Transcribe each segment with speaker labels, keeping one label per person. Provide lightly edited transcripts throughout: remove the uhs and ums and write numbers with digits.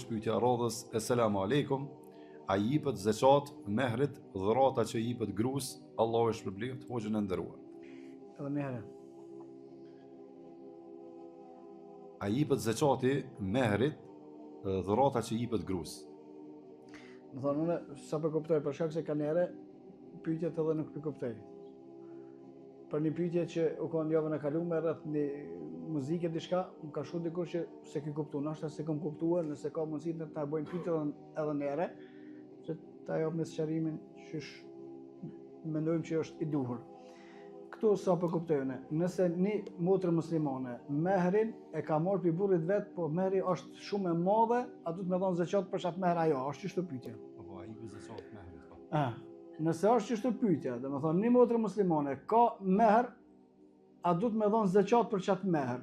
Speaker 1: është pyetja radhës. Eselamu aleikum. A jipët zeqat, mehrit, dhurata që jipët gruas, Allahu e shpërbleft, hoxhën e nderuar.
Speaker 2: Edhe një herë.
Speaker 1: A jipët zeqati, mehrit, dhurata që jipët gruas.
Speaker 2: Më thonë, unë sa për kuptoj, për shkak se ka njëre, pyetjet edhe nuk për kuptoj. Për një pyetje që u konë javën e kaluar rreth një muzike diçka, më ka shku dikur që se ki kuptu, nashta se kam kuptuar, nëse ka mundësi të ta bëjmë pyetje edhe njëre, që ta japë me sqarimin që mendojmë që është i duhur. Këtu sa për kuptojnë, nëse një motër muslimane, mehrin e ka marrë për burrit vet, po mehri është shumë e madhe, a du të me dhonë zeqat për çat mehr ajo, është çështë pyetje.
Speaker 1: Po ai i zeqat mehrit.
Speaker 2: Nëse është çështë pyetje, do të thonë një motër muslimane ka mehr, a du të me dhonë zeqat për çat mehr.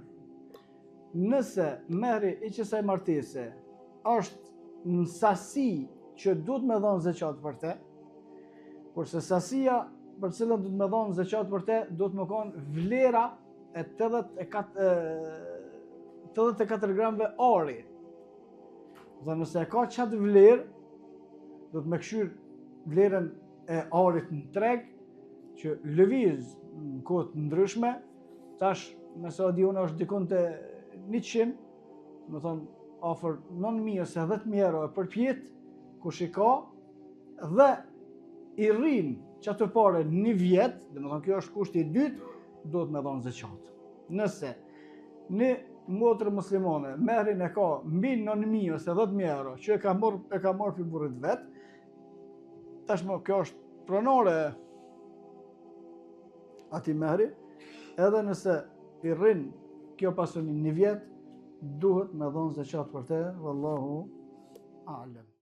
Speaker 2: Nëse mehri i kësaj martese është në sasi që du të me dhonë zeqat për te, kurse sasia për cilën du të me dhonë zeqat për te, du të me konë vlera e 84 gramve ari. Dhe nëse ka qatë vlerë, du të me këshyr vlerën e arit në treg, që lëviz në kohët ndryshme, tash nëse adi unë është dikun të 100, më thonë ofër 9.000 ose 10.000 euro për pjetë, kush i ka, dhe i rrinë që atë pare një vjetë, dhe më thonë kjo është kushti i dytë, do të me dhonë zeqat. Nëse një motër muslimane, mehrin e ka mbi 9.000 ose 10.000 euro, që e ka marrë për burrit vetë, tashmë kjo është pronore ati mehri, edhe nëse i rrinë kjo pasuni një vjetë, duhet me dhonë zeqat për te, vallahu a'lem.